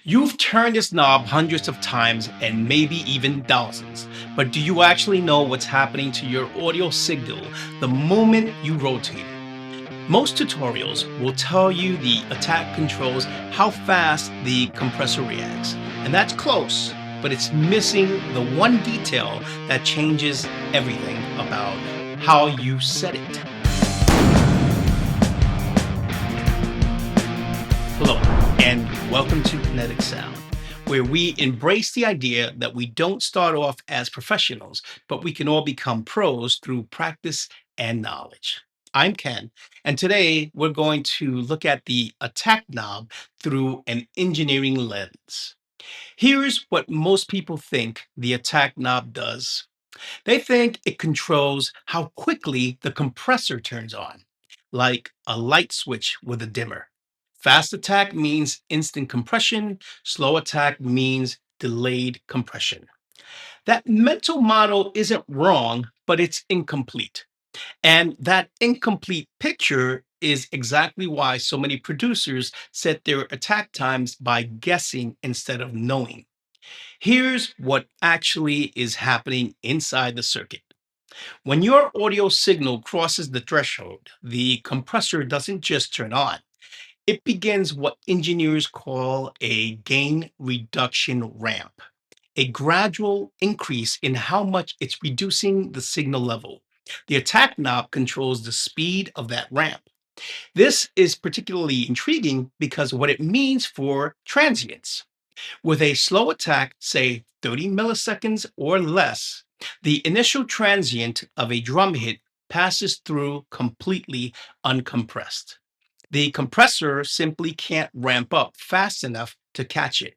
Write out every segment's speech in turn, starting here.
You've turned this knob hundreds of times and maybe even thousands, but do you actually know what's happening to your audio signal the moment you rotate it? Most tutorials will tell you the attack controls how fast the compressor reacts, and that's close, but it's missing the one detail that changes everything about how you set it. Hello, and welcome to Kinetic Sound, where we embrace the idea that we don't start off as professionals, but we can all become pros through practice and knowledge. I'm Ken, and today we're going to look at the attack knob through an engineering lens. Here's what most people think the attack knob does. They think it controls how quickly the compressor turns on, like a light switch with a dimmer. Fast attack means instant compression, slow attack means delayed compression. That mental model isn't wrong, but it's incomplete. And that incomplete picture is exactly why so many producers set their attack times by guessing instead of knowing. Here's what actually is happening inside the circuit. When your audio signal crosses the threshold, the compressor doesn't just turn on. It begins what engineers call a gain reduction ramp, a gradual increase in how much it's reducing the signal level. The attack knob controls the speed of that ramp. This is particularly intriguing because what it means for transients. With a slow attack, say 30 milliseconds or less, the initial transient of a drum hit passes through completely uncompressed. The compressor simply can't ramp up fast enough to catch it.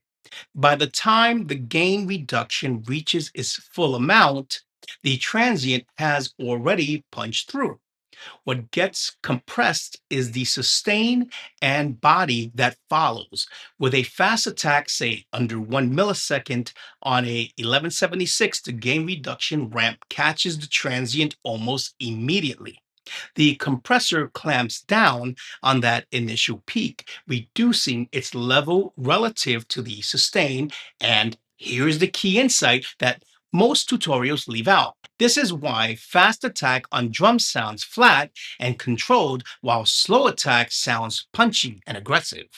By the time the gain reduction reaches its full amount, the transient has already punched through. What gets compressed is the sustain and body that follows. With a fast attack, say under 1 millisecond on a 1176, the gain reduction ramp catches the transient almost immediately. The compressor clamps down on that initial peak, reducing its level relative to the sustain. And here's the key insight that most tutorials leave out. This is why fast attack on drum sounds flat and controlled, while slow attack sounds punchy and aggressive.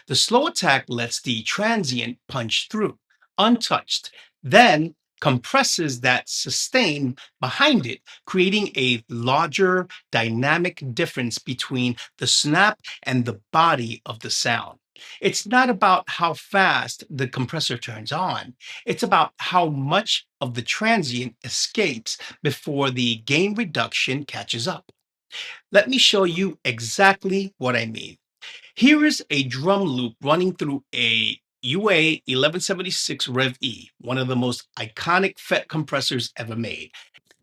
The slow attack lets the transient punch through, untouched, then compresses that sustain behind it, creating a larger dynamic difference between the snap and the body of the sound. It's not about how fast the compressor turns on. It's about how much of the transient escapes before the gain reduction catches up. Let me show you exactly what I mean. Here is a drum loop running through a UA 1176 Rev E, one of the most iconic FET compressors ever made.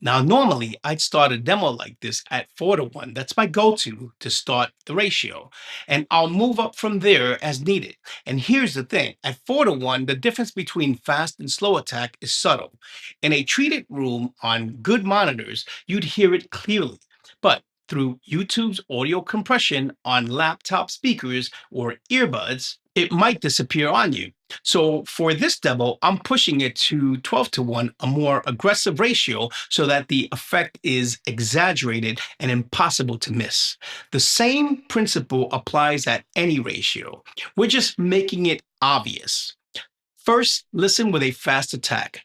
Now, normally I'd start a demo like this at 4:1. That's my go-to to start the ratio. And I'll move up from there as needed. And here's the thing, at 4:1, the difference between fast and slow attack is subtle. In a treated room on good monitors, you'd hear it clearly. But through YouTube's audio compression on laptop speakers or earbuds, it might disappear on you. So for this demo, I'm pushing it to 12:1, a more aggressive ratio, so that the effect is exaggerated and impossible to miss. The same principle applies at any ratio. We're just making it obvious. First, listen with a fast attack.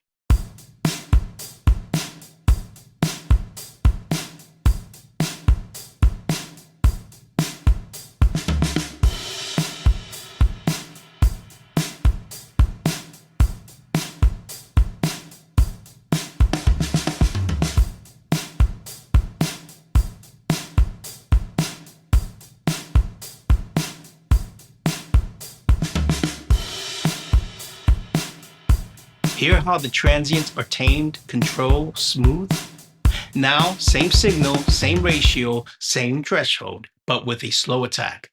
Hear how the transients are tamed, controlled, smooth? Now, same signal, same ratio, same threshold, but with a slow attack.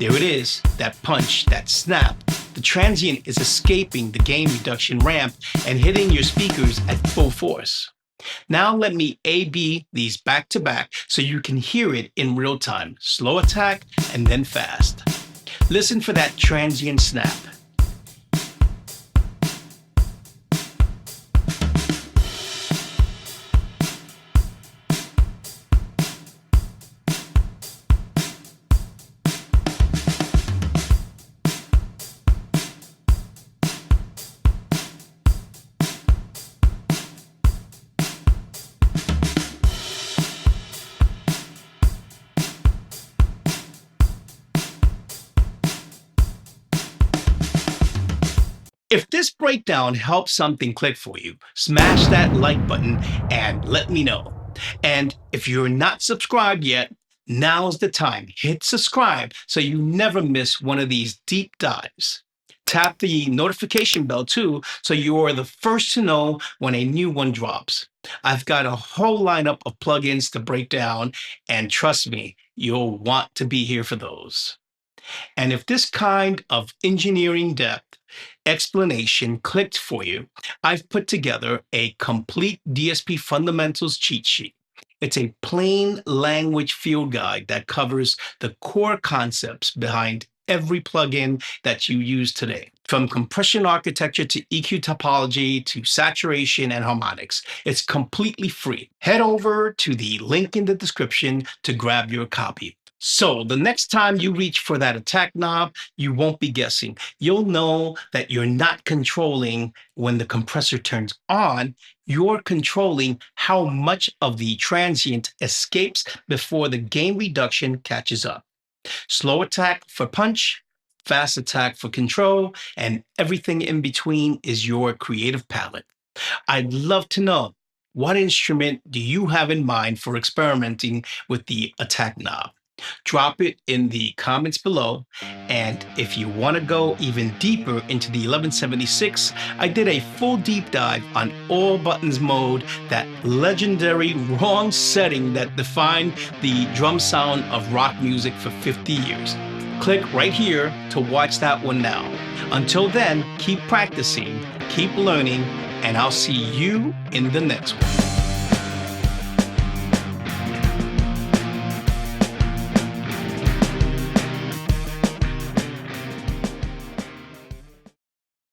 There it is, that punch, that snap. The transient is escaping the gain reduction ramp and hitting your speakers at full force. Now let me A-B these back to back so you can hear it in real time. Slow attack and then fast. Listen for that transient snap. If this breakdown helps something click for you, smash that like button and let me know. And if you're not subscribed yet, now's the time. Hit subscribe so you never miss one of these deep dives. Tap the notification bell too so you are the first to know when a new one drops. I've got a whole lineup of plugins to break down, and trust me, you'll want to be here for those. And if this kind of engineering depth explanation clicked for you, I've put together a complete DSP fundamentals cheat sheet. It's a plain language field guide that covers the core concepts behind every plugin that you use today. From compression architecture to EQ topology to saturation and harmonics, it's completely free. Head over to the link in the description to grab your copy. So the next time you reach for that attack knob, you won't be guessing. You'll know that you're not controlling when the compressor turns on. You're controlling how much of the transient escapes before the gain reduction catches up. Slow attack for punch, fast attack for control, and everything in between is your creative palette. I'd love to know, what instrument do you have in mind for experimenting with the attack knob? Drop it in the comments below. And if you want to go even deeper into the 1176, I did a full deep dive on all buttons mode, that legendary wrong setting that defined the drum sound of rock music for 50 years. Click right here to watch that one now. Until then, keep practicing, keep learning, and I'll see you in the next one.